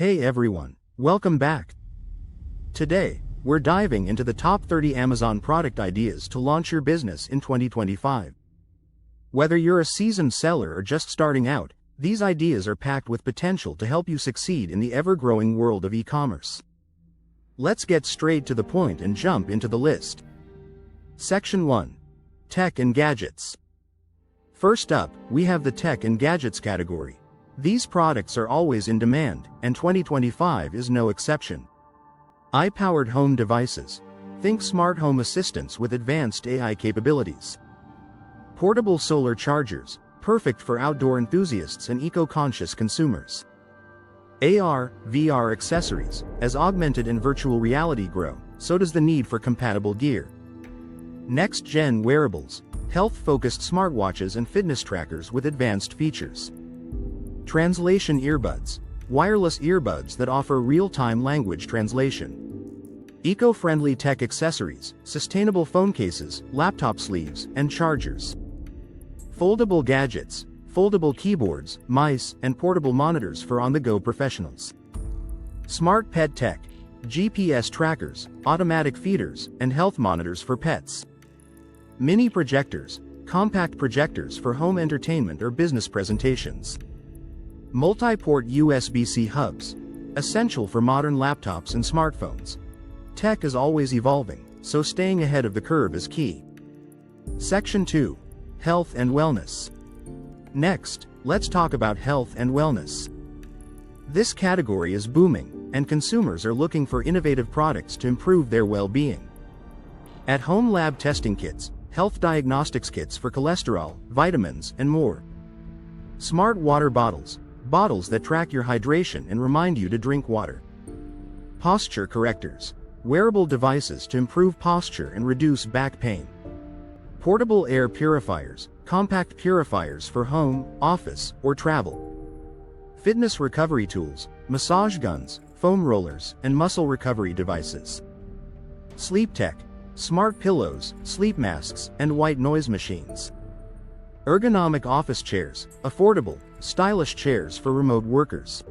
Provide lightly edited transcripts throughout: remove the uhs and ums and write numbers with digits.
Hey everyone, welcome back. Today, we're diving into the top 30 Amazon product ideas to launch your business in 2025. Whether you're a seasoned seller or just starting out, these ideas are packed with potential to help you succeed in the ever-growing world of e-commerce. Let's get straight to the point and jump into the list. Section 1. Tech and Gadgets. First up, we have the Tech and Gadgets category. These products are always in demand, and 2025 is no exception. AI-powered home devices. Think smart home assistants with advanced AI capabilities. Portable solar chargers, perfect for outdoor enthusiasts and eco-conscious consumers. AR, VR accessories. As augmented and virtual reality grow, so does the need for compatible gear. Next-gen wearables. Health-focused smartwatches and fitness trackers with advanced features. Translation earbuds. Wireless earbuds that offer real-time language translation. Eco-friendly tech accessories, sustainable phone cases, laptop sleeves, and chargers. Foldable gadgets. Foldable keyboards, mice, and portable monitors for on-the-go professionals. Smart pet tech. GPS trackers, automatic feeders, and health monitors for pets. Mini projectors. Compact projectors for home entertainment or business presentations. Multi-port USB-C hubs. Essential for modern laptops and smartphones. Tech is always evolving, so staying ahead of the curve is key. Section 2. Health and Wellness. Next, let's talk about health and wellness. This category is booming, and consumers are looking for innovative products to improve their well-being. At-home lab testing kits, health diagnostics kits for cholesterol, vitamins, and more. Smart water bottles. Bottles that track your hydration and remind you to drink water. Posture correctors. Wearable devices to improve posture and reduce back pain. Portable air purifiers. Compact purifiers for home, office, or travel. Fitness recovery tools. Massage guns, foam rollers, and muscle recovery devices. Sleep tech. Smart pillows, sleep masks, and white noise machines. Ergonomic office chairs, affordable, stylish chairs for remote workers.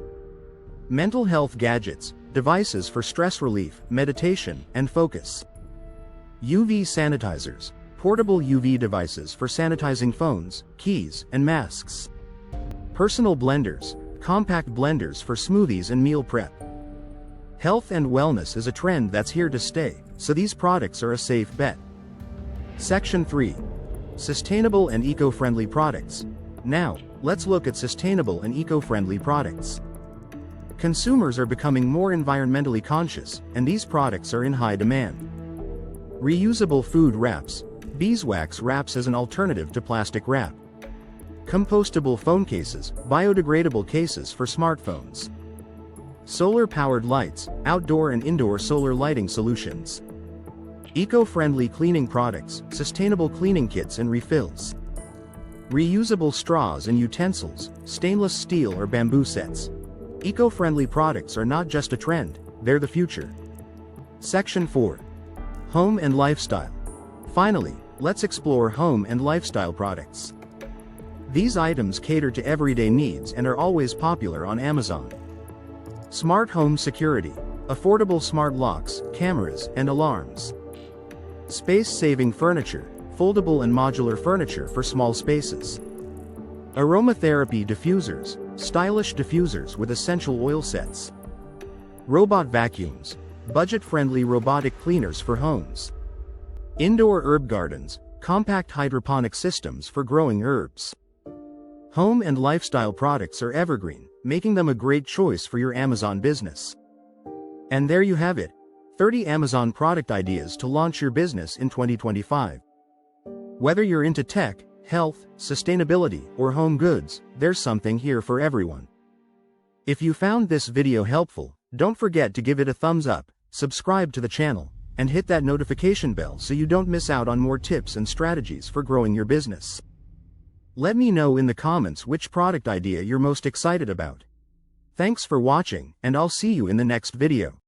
Mental health gadgets, devices for stress relief, meditation, and focus. UV sanitizers, portable UV devices for sanitizing phones, keys, and masks. Personal blenders, compact blenders for smoothies and meal prep. Health and wellness is a trend that's here to stay, so these products are a safe bet. Section 3. Sustainable and eco-friendly products. Now, let's look at sustainable and eco-friendly products. Consumers are becoming more environmentally conscious, and these products are in high demand. Reusable food wraps. Beeswax wraps as an alternative to plastic wrap. Compostable phone cases, biodegradable cases for smartphones. Solar-powered lights, outdoor and indoor solar lighting solutions. Eco-friendly cleaning products, sustainable cleaning kits and refills. Reusable straws and utensils, stainless steel or bamboo sets. Eco-friendly products are not just a trend, they're the future. Section 4. Home and Lifestyle. Finally, let's explore home and lifestyle products. These items cater to everyday needs and are always popular on Amazon. Smart home security. Affordable smart locks, cameras, and alarms. Space-saving furniture. Foldable and modular furniture for small spaces. Aromatherapy diffusers. Stylish diffusers with essential oil sets. Robot vacuums. Budget-friendly robotic cleaners for homes. Indoor herb gardens. Compact hydroponic systems for growing herbs. Home and lifestyle products are evergreen, making them a great choice for your Amazon business. And there you have it. 30 Amazon product ideas to launch your business in 2025. Whether you're into tech, health, sustainability, or home goods, there's something here for everyone. If you found this video helpful, don't forget to give it a thumbs up, subscribe to the channel, and hit that notification bell so you don't miss out on more tips and strategies for growing your business. Let me know in the comments which product idea you're most excited about. Thanks for watching, and I'll see you in the next video.